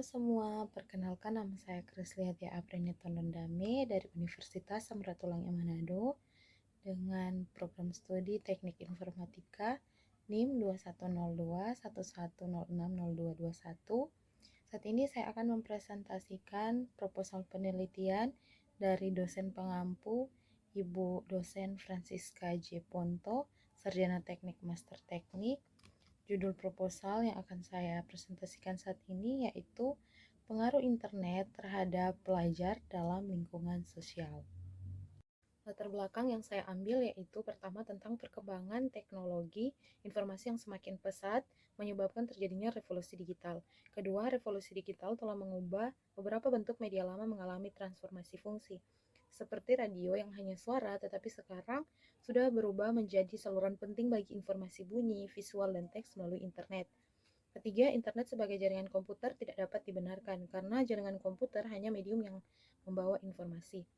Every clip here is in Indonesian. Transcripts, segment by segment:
semua, perkenalkan nama saya Krisliatia Apreniata Nondame dari Universitas Samratulangi Manado dengan program studi Teknik Informatika NIM 210211060221. Saat ini saya akan mempresentasikan proposal penelitian dari dosen pengampu Ibu dosen Francisca J. Ponto, Sarjana Teknik Master Teknik. Judul proposal yang akan saya presentasikan saat ini yaitu pengaruh internet terhadap pelajar dalam lingkungan sosial. Latar belakang yang saya ambil yaitu pertama tentang perkembangan teknologi informasi yang semakin pesat menyebabkan terjadinya revolusi digital. Kedua, revolusi digital telah mengubah beberapa bentuk media lama mengalami transformasi fungsi. Seperti radio yang hanya suara, tetapi sekarang sudah berubah menjadi saluran penting bagi informasi bunyi, visual, dan teks melalui internet. Ketiga, internet sebagai jaringan komputer tidak dapat dibenarkan karena jaringan komputer hanya medium yang membawa informasi.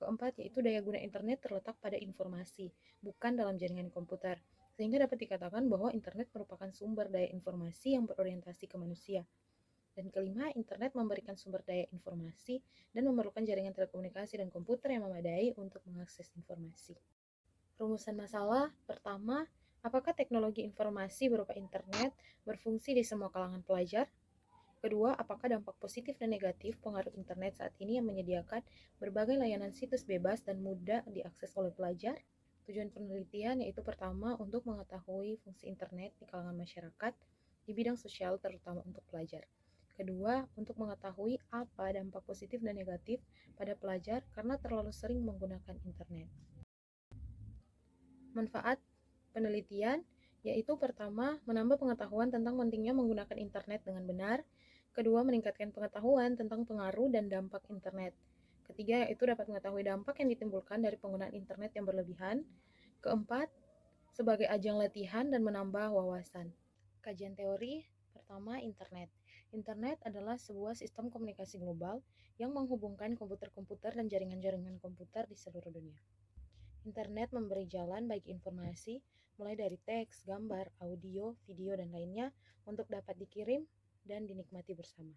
Keempat, yaitu daya guna internet terletak pada informasi, bukan dalam jaringan komputer, sehingga dapat dikatakan bahwa internet merupakan sumber daya informasi yang berorientasi ke manusia. Dan kelima, internet memberikan sumber daya informasi dan memerlukan jaringan telekomunikasi dan komputer yang memadai untuk mengakses informasi. Rumusan masalah pertama, apakah teknologi informasi berupa internet berfungsi di semua kalangan pelajar? Kedua, apakah dampak positif dan negatif pengaruh internet saat ini yang menyediakan berbagai layanan situs bebas dan mudah diakses oleh pelajar? Tujuan penelitian yaitu pertama, untuk mengetahui fungsi internet di kalangan masyarakat di bidang sosial terutama untuk pelajar. Kedua, untuk mengetahui apa dampak positif dan negatif pada pelajar karena terlalu sering menggunakan internet. Manfaat penelitian yaitu pertama, menambah pengetahuan tentang pentingnya menggunakan internet dengan benar. Kedua, meningkatkan pengetahuan tentang pengaruh dan dampak internet. Ketiga, yaitu dapat mengetahui dampak yang ditimbulkan dari penggunaan internet yang berlebihan. Keempat, sebagai ajang latihan dan menambah wawasan. Kajian teori pertama, internet. Internet adalah sebuah sistem komunikasi global yang menghubungkan komputer-komputer dan jaringan-jaringan komputer di seluruh dunia. Internet memberi jalan bagi informasi, mulai dari teks, gambar, audio, video, dan lainnya, untuk dapat dikirim dan dinikmati bersama.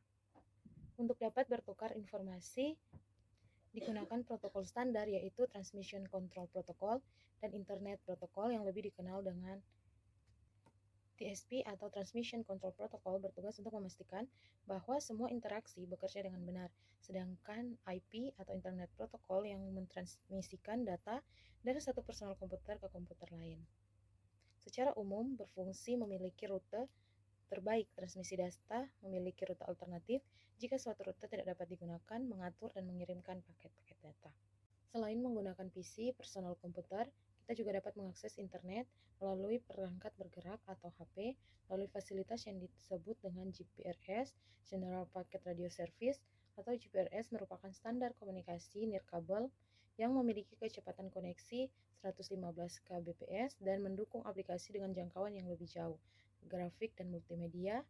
Untuk dapat bertukar informasi, digunakan protokol standar yaitu Transmission Control Protocol dan Internet Protocol yang lebih dikenal dengan TSP atau Transmission Control Protocol bertugas untuk memastikan bahwa semua interaksi bekerja dengan benar, sedangkan IP atau Internet Protocol yang mentransmisikan data dari satu personal komputer ke komputer lain. Secara umum berfungsi memiliki rute terbaik. Transmisi data memiliki rute alternatif jika suatu rute tidak dapat digunakan, mengatur dan mengirimkan paket-paket data. Selain menggunakan PC, personal komputer, kita juga dapat mengakses internet melalui perangkat bergerak atau HP, melalui fasilitas yang disebut dengan GPRS, General Packet Radio Service, atau GPRS merupakan standar komunikasi nirkabel yang memiliki kecepatan koneksi 115 kbps dan mendukung aplikasi dengan jangkauan yang lebih jauh, grafik dan multimedia.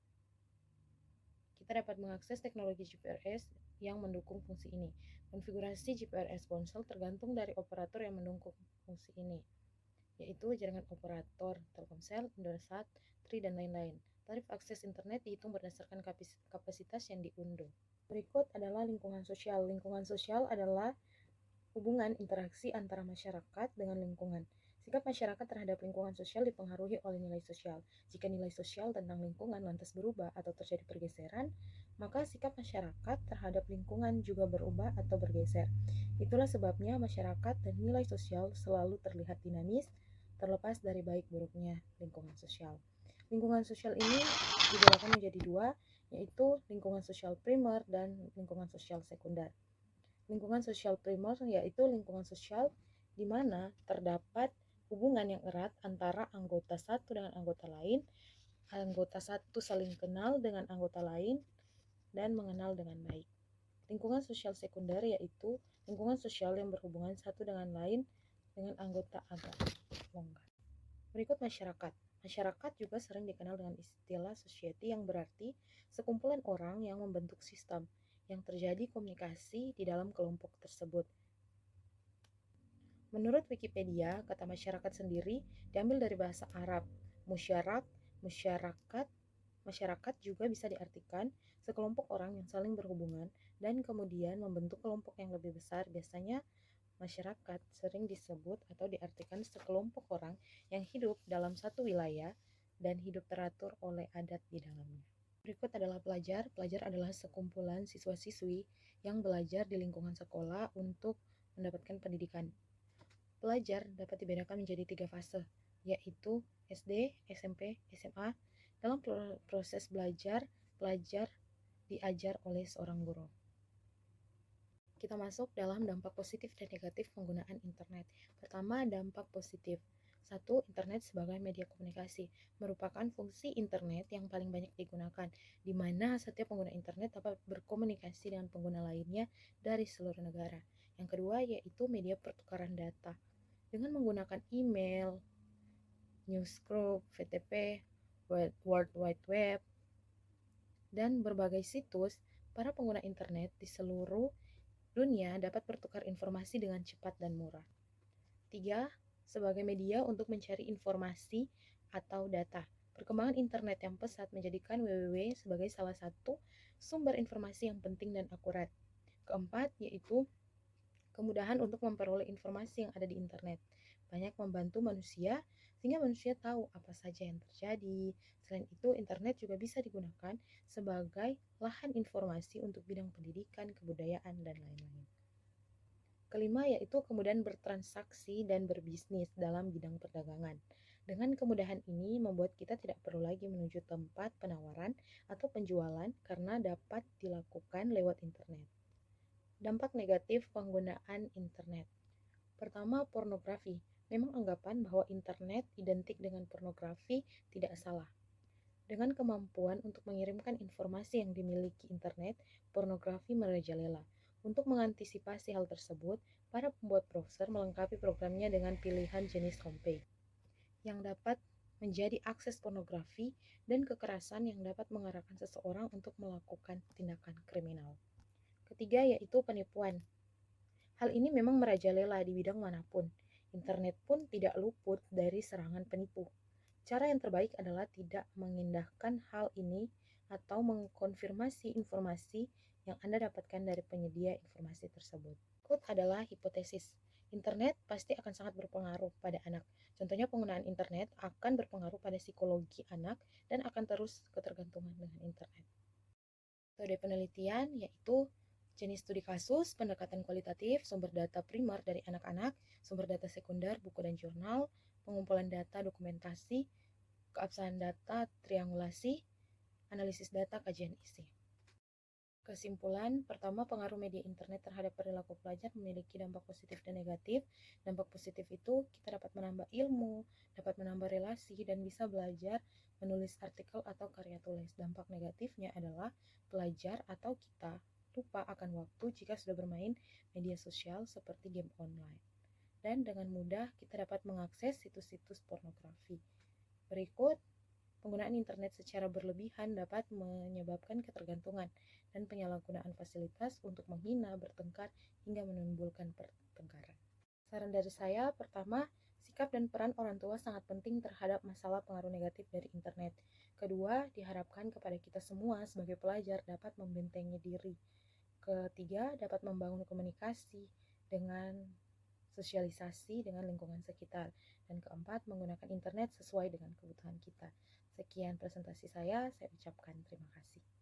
Kita dapat mengakses teknologi GPRS yang mendukung fungsi ini. Konfigurasi GPRS ponsel tergantung dari operator yang mendukung fungsi ini, yaitu jaringan operator, Telkomsel, Indosat, Tri, dan lain-lain. Tarif akses internet dihitung berdasarkan kapasitas yang diunduh. Berikut adalah lingkungan sosial. Lingkungan sosial adalah hubungan interaksi antara masyarakat dengan lingkungan. Sikap masyarakat terhadap lingkungan sosial dipengaruhi oleh nilai sosial. Jika nilai sosial tentang lingkungan lantas berubah atau terjadi pergeseran, maka sikap masyarakat terhadap lingkungan juga berubah atau bergeser. Itulah sebabnya masyarakat dan nilai sosial selalu terlihat dinamis, terlepas dari baik buruknya lingkungan sosial. Lingkungan sosial ini dibedakan menjadi dua, yaitu lingkungan sosial primer dan lingkungan sosial sekunder. Lingkungan sosial primer yaitu lingkungan sosial di mana terdapat hubungan yang erat antara anggota satu dengan anggota lain, anggota satu saling kenal dengan anggota lain, dan mengenal dengan baik. Lingkungan sosial sekunder yaitu lingkungan sosial yang berhubungan satu dengan lain dengan anggota agak longgar. Berikut masyarakat. Masyarakat juga sering dikenal dengan istilah society yang berarti sekumpulan orang yang membentuk sistem, yang terjadi komunikasi di dalam kelompok tersebut. Menurut Wikipedia, kata masyarakat sendiri diambil dari bahasa Arab, musyarak, musyarakat, Masyarakat juga bisa diartikan sekelompok orang yang saling berhubungan dan kemudian membentuk kelompok yang lebih besar. Biasanya masyarakat sering disebut atau diartikan sekelompok orang yang hidup dalam satu wilayah dan hidup teratur oleh adat di dalamnya. Berikut adalah pelajar. Pelajar adalah sekumpulan siswa-siswi yang belajar di lingkungan sekolah untuk mendapatkan pendidikan. Pelajar dapat dibedakan menjadi 3 fase, yaitu SD, SMP, SMA. Dalam proses belajar, pelajar diajar oleh seorang guru. Kita masuk dalam dampak positif dan negatif penggunaan internet. Pertama, dampak positif. 1. Internet sebagai media komunikasi merupakan fungsi internet yang paling banyak digunakan, di mana setiap pengguna internet dapat berkomunikasi dengan pengguna lainnya dari seluruh negara. Yang kedua, yaitu media pertukaran data. Dengan menggunakan email, newsgroup, VTP, World Wide Web, dan berbagai situs, para pengguna internet di seluruh dunia dapat bertukar informasi dengan cepat dan murah. 3. Sebagai media untuk mencari informasi atau data. Perkembangan internet yang pesat menjadikan www sebagai salah satu sumber informasi yang penting dan akurat. Keempat, yaitu kemudahan untuk memperoleh informasi yang ada di internet. Banyak membantu manusia sehingga manusia tahu apa saja yang terjadi. Selain itu, internet juga bisa digunakan sebagai lahan informasi untuk bidang pendidikan, kebudayaan, dan lain-lain. Kelima, yaitu kemudahan bertransaksi dan berbisnis dalam bidang perdagangan. Dengan kemudahan ini membuat kita tidak perlu lagi menuju tempat penawaran atau penjualan karena dapat dilakukan lewat internet. Dampak negatif penggunaan internet. Pertama, pornografi. Memang anggapan bahwa internet identik dengan pornografi tidak salah. Dengan kemampuan untuk mengirimkan informasi yang dimiliki internet, pornografi merajalela. Untuk mengantisipasi hal tersebut, para pembuat browser melengkapi programnya dengan pilihan jenis homepage yang dapat menjadi akses pornografi dan kekerasan yang dapat mengarahkan seseorang untuk melakukan tindakan kriminal. Ketiga, yaitu penipuan. Hal ini memang merajalela di bidang manapun. Internet pun tidak luput dari serangan penipu. Cara yang terbaik adalah tidak mengindahkan hal ini atau mengkonfirmasi informasi yang Anda dapatkan dari penyedia informasi tersebut. Berikut adalah hipotesis. Internet pasti akan sangat berpengaruh pada anak. Contohnya penggunaan internet akan berpengaruh pada psikologi anak dan akan terus ketergantungan dengan internet. Metode penelitian yaitu jenis studi kasus, pendekatan kualitatif, sumber data primer dari anak-anak, sumber data sekunder, buku dan jurnal, pengumpulan data dokumentasi, keabsahan data triangulasi, analisis data kajian isi. Kesimpulan, pertama, pengaruh media internet terhadap perilaku pelajar memiliki dampak positif dan negatif. Dampak positif itu kita dapat menambah ilmu, dapat menambah relasi, dan bisa belajar menulis artikel atau karya tulis. Dampak negatifnya adalah pelajar atau kita lupa akan waktu jika sudah bermain media sosial seperti game online. Dan dengan mudah kita dapat mengakses situs-situs pornografi. Berikut, penggunaan internet secara berlebihan dapat menyebabkan ketergantungan dan penyalahgunaan fasilitas untuk menghina, bertengkar, hingga menimbulkan pertengkaran. Saran dari saya, pertama, sikap dan peran orang tua sangat penting terhadap masalah pengaruh negatif dari internet. Kedua, diharapkan kepada kita semua sebagai pelajar dapat membentengi diri. Ketiga, dapat membangun komunikasi dengan sosialisasi dengan lingkungan sekitar. Dan keempat, menggunakan internet sesuai dengan kebutuhan kita. Sekian presentasi saya ucapkan terima kasih.